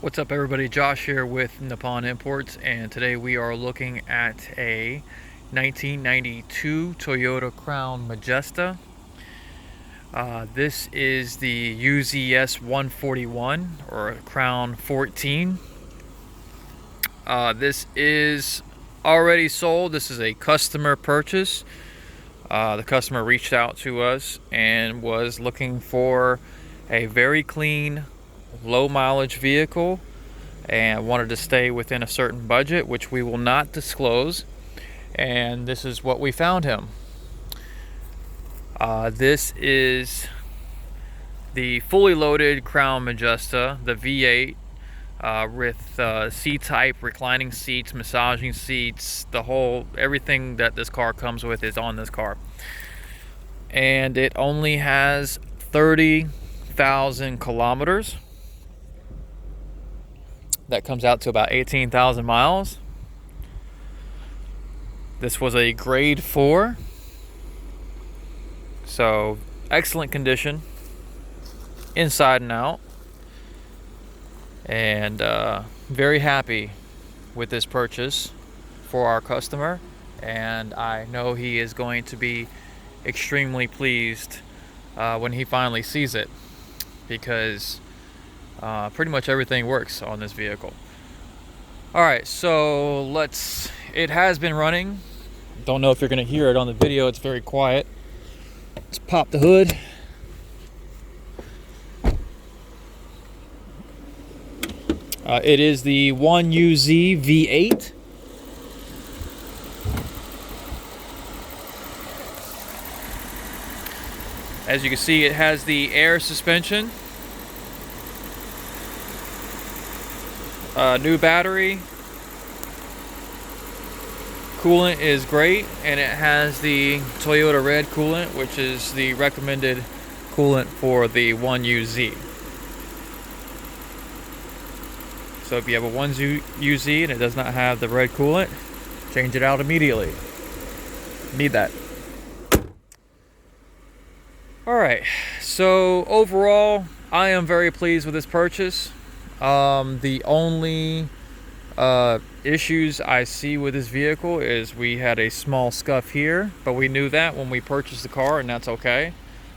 What's up everybody, Josh here with Nippon Imports, and today we are looking at a 1992 Toyota Crown Majesta. This is the uzs141 or Crown 14. This is already sold. This is a customer purchase. The customer reached out to us and was looking for a very clean, low mileage vehicle and wanted to stay within a certain budget, which we will not disclose, and this is what we found him. This is the fully loaded Crown Majesta, the V8, with C-type reclining seats, massaging seats, everything that this car comes with is on this car. And it only has 30,000 kilometers. That comes out to about 18,000 miles. This was a grade 4, so excellent condition inside and out, and very happy with this purchase for our customer, and I know he is going to be extremely pleased when he finally sees it, because pretty much everything works on this vehicle. Alright, so it has been running. Don't know if you're going to hear it on the video, it's very quiet. Let's pop the hood. It is the uzs V8. As you can see, it has the air suspension. New battery. Coolant is great, and it has the Toyota red coolant, which is the recommended coolant for the 1UZ. So if you have a 1UZ and it does not have the red coolant, change it out immediately. Need that. Alright, so overall, I am very pleased with this purchase. The only issues I see with this vehicle is we had a small scuff here, but we knew that when we purchased the car, and that's okay.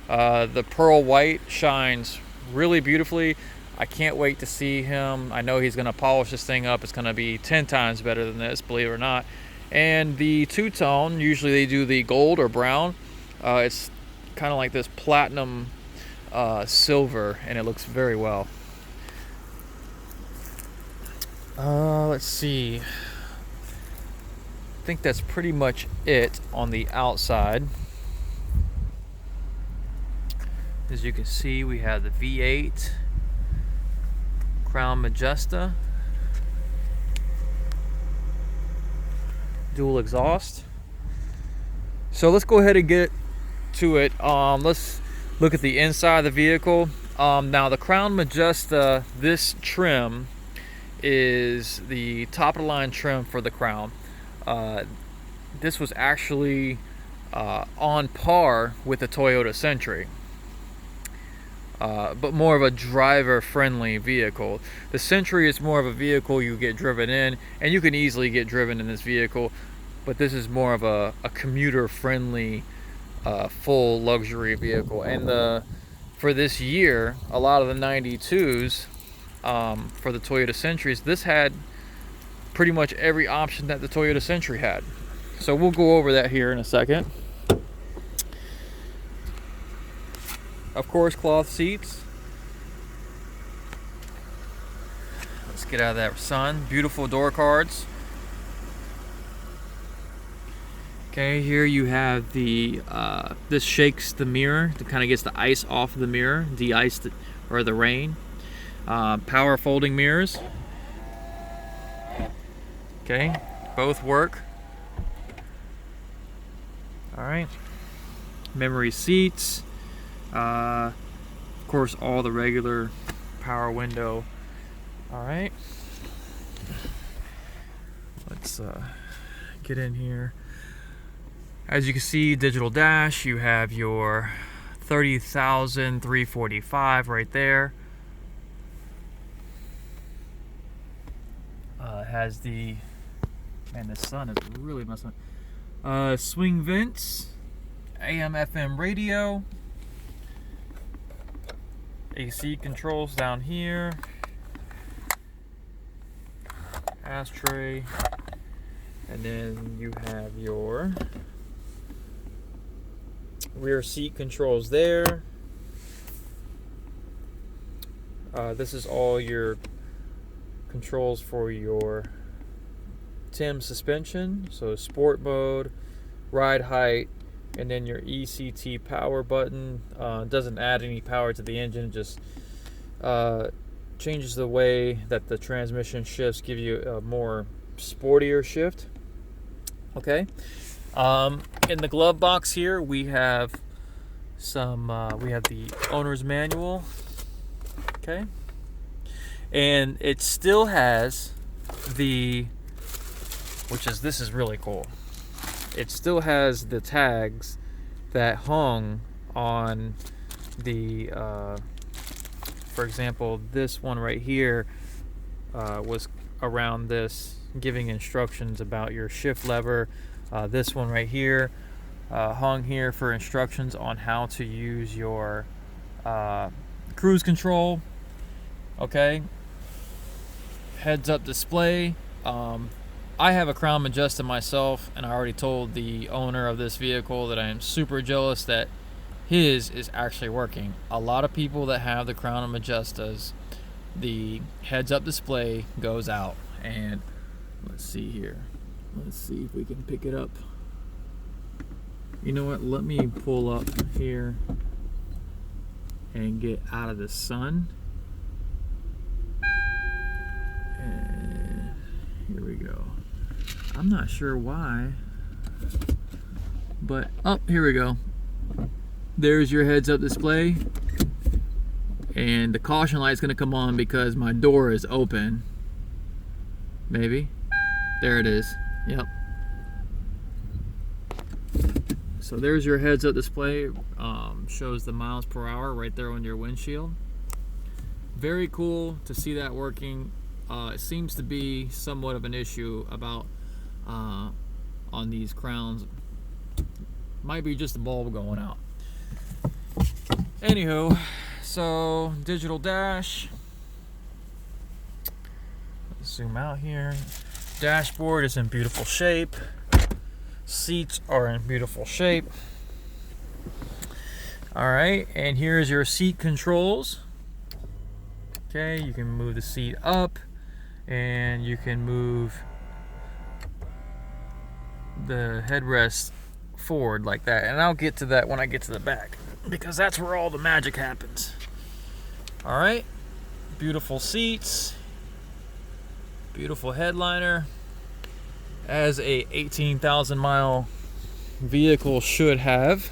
The pearl white shines really beautifully. I can't wait to see him. I know he's going to polish this thing up. It's going to be 10 times better than this, believe it or not. And the two-tone, usually they do the gold or brown. It's kind of like this platinum silver, and it looks very well. Let's see. I think that's pretty much it on the outside. As you can see, we have the V8 Crown Majesta, dual exhaust. So let's go ahead and get to it. Let's look at the inside of the vehicle. Now the Crown Majesta, this trim is the top of the line trim for the Crown. This was actually on par with the Toyota Century, but more of a driver friendly vehicle. The Century is more of a vehicle you get driven in, and you can easily get driven in this vehicle, but this is more of a commuter friendly full luxury vehicle. And for this year, a lot of the 92s for the Toyota Centuries, this had pretty much every option that the Toyota Century had. So we'll go over that here in a second. Of course, cloth seats. Let's get out of that sun. Beautiful door cards. Okay, here you have the this shakes the mirror to kind of gets the ice off of the mirror, de-iced or the rain. Power folding mirrors. Okay, both work. Alright. Memory seats. Of course, all the regular power window. Alright. Let's get in here. As you can see, digital dash. You have your 30,345 right there. has the, man, the sun is really messing up. Swing vents, AM FM radio, AC controls down here, ashtray, and then you have your rear seat controls there. This is all your controls for your TIM suspension, so sport mode, ride height, and then your ECT power button. Doesn't add any power to the engine, just changes the way that the transmission shifts, give you a more sportier shift. Okay. In the glove box here we have we have the owner's manual. Okay. And it still has this is really cool. It still has the tags that hung on the, for example, this one right here was around this, giving instructions about your shift lever. This one right here hung here for instructions on how to use your cruise control. Okay. Heads up display. I have a Crown Majesta myself, and I already told the owner of this vehicle that I am super jealous that his is actually working. A lot of people that have the Crown Majestas, the heads up display goes out. And let's see here. Let's see if we can pick it up. You know what? Let me pull up here and get out of the sun. And here we go. I'm not sure why, but here we go. There's your heads up display, and the caution light's gonna come on because my door is open. Maybe. There it is. Yep. So there's your heads up display. Shows the miles per hour right there on your windshield. Very cool to see that working. It seems to be somewhat of an issue about on these Crowns. Might be just the bulb going out. Anywho, so digital dash. Let's zoom out here. Dashboard is in beautiful shape. Seats are in beautiful shape. Alright, and here's your seat controls. Okay, you can move the seat up, and you can move the headrest forward like that. And I'll get to that when I get to the back, because that's where all the magic happens. Alright, beautiful seats, beautiful headliner, as a 18,000 mile vehicle should have.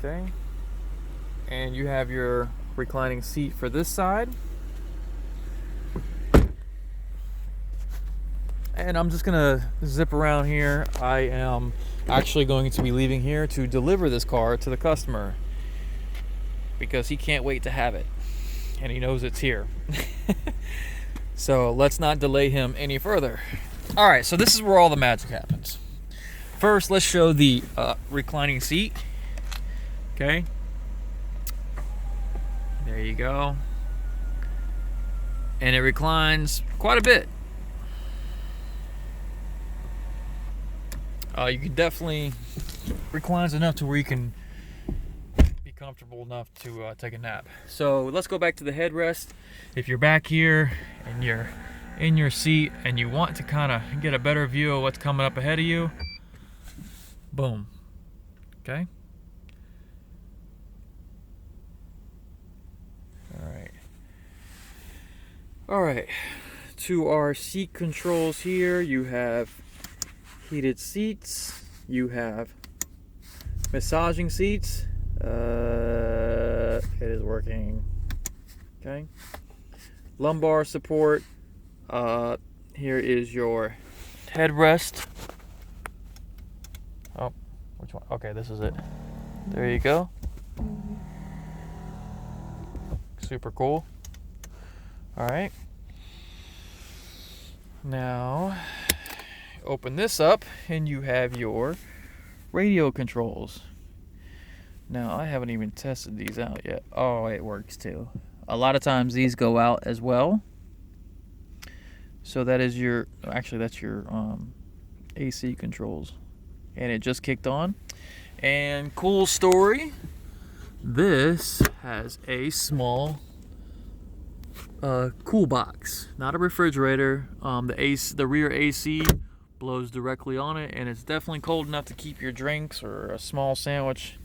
Okay, and you have your reclining seat for this side. And I'm just gonna zip around here. I am actually going to be leaving here to deliver this car to the customer, because he can't wait to have it, and he knows it's here. So let's not delay him any further. All right, so this is where all the magic happens. First, let's show the reclining seat. Okay, there you go. And it reclines quite a bit. You can definitely reclines enough to where you can be comfortable enough to take a nap. So let's go back to the headrest. If you're back here and you're in your seat and you want to kind of get a better view of what's coming up ahead of you, boom. Okay. All right. To our seat controls here, you have heated seats, you have massaging seats. It is working. Okay. Lumbar support. Here is your headrest. Oh, which one? Okay, this is it. There you go. Super cool. All right. Now, open this up and you have your radio controls. Now, I haven't even tested these out yet. Oh, it works too. A lot of times these go out as well. So that is your, actually that's your AC controls. And it just kicked on. And cool story, this has a small cool box, not a refrigerator. The rear AC blows directly on it, and it's definitely cold enough to keep your drinks or a small sandwich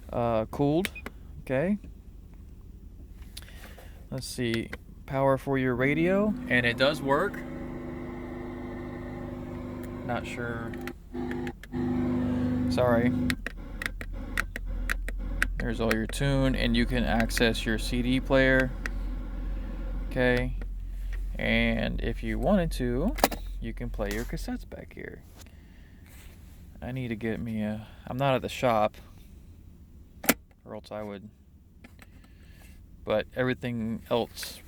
cooled. Okay. Let's see, power for your radio, and it does work. Not sure. Sorry. There's all your tune, and you can access your CD player. Okay. And if you wanted to, you can play your cassettes back here. I need to get me a... I'm not at the shop, or else I would... But everything else...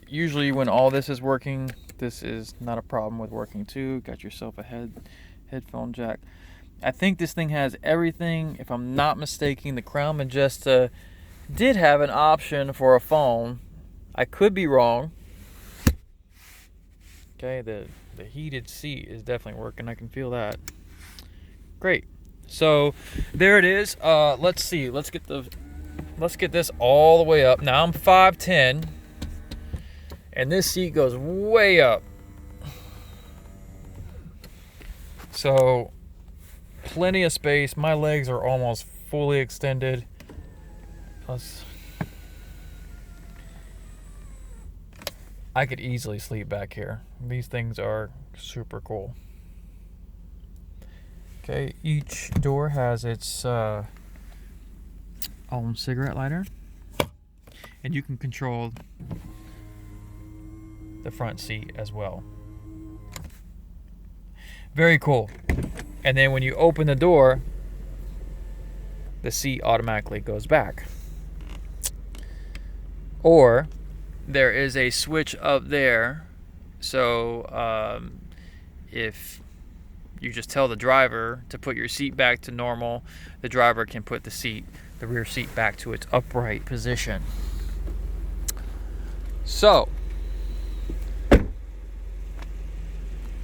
Usually when all this is working, this is not a problem with working too. Got yourself a headphone jack. I think this thing has everything. If I'm not mistaken, the Crown Majesta did have an option for a phone. I could be wrong. Okay, the heated seat is definitely working. I can feel that. Great. So there it is. Let's see. Let's get this all the way up. Now I'm 5'10", and this seat goes way up. So plenty of space. My legs are almost fully extended. I could easily sleep back here. These things are super cool. Okay, each door has its own cigarette lighter, and you can control the front seat as well. Very cool. And then when you open the door, the seat automatically goes back. Or there is a switch up there, so if you just tell the driver to put your seat back to normal, the driver can put the rear seat back to its upright position. So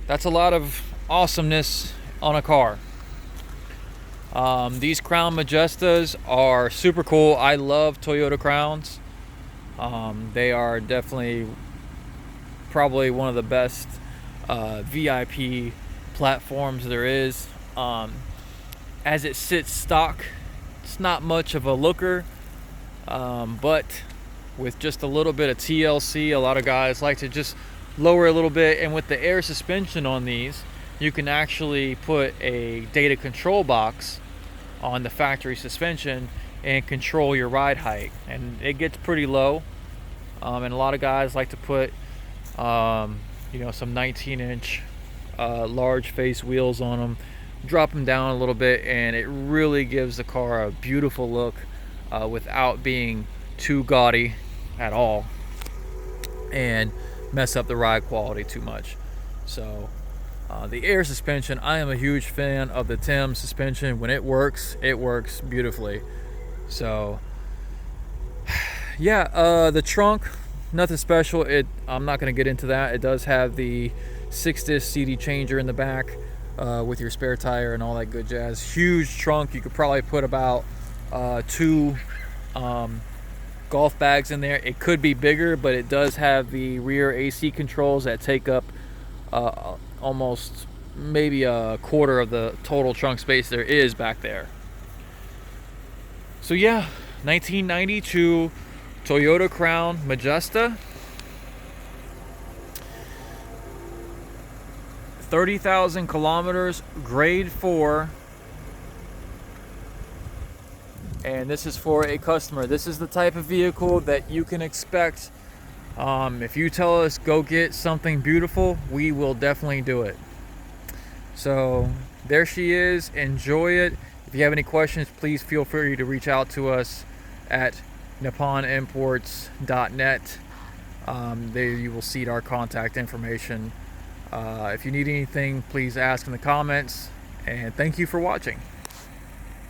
that's a lot of awesomeness on a car. These Crown Majestas are super cool. I love Toyota Crowns. They are definitely probably one of the best VIP platforms there is. As it sits stock, it's not much of a looker, but with just a little bit of TLC, a lot of guys like to just lower a little bit, and with the air suspension on these, you can actually put a data control box on the factory suspension and control your ride height, and it gets pretty low. And a lot of guys like to put some 19-inch large face wheels on them, drop them down a little bit, and it really gives the car a beautiful look without being too gaudy at all and mess up the ride quality too much. So the air suspension, I am a huge fan of the TIM suspension. When it works beautifully. So yeah, the trunk, nothing special. I'm not going to get into that. It does have the 6-disc CD changer in the back with your spare tire and all that good jazz. Huge trunk. You could probably put about 2 golf bags in there. It could be bigger, but it does have the rear AC controls that take up almost maybe a quarter of the total trunk space there is back there. So yeah, 1992 Toyota Crown Majesta, 30,000 kilometers, grade 4, and this is for a customer. This is the type of vehicle that you can expect. If you tell us go get something beautiful, we will definitely do it. So there she is. Enjoy it. If you have any questions, please feel free to reach out to us at nipponimports.net. There you will see our contact information. If you need anything, please ask in the comments, and thank you for watching.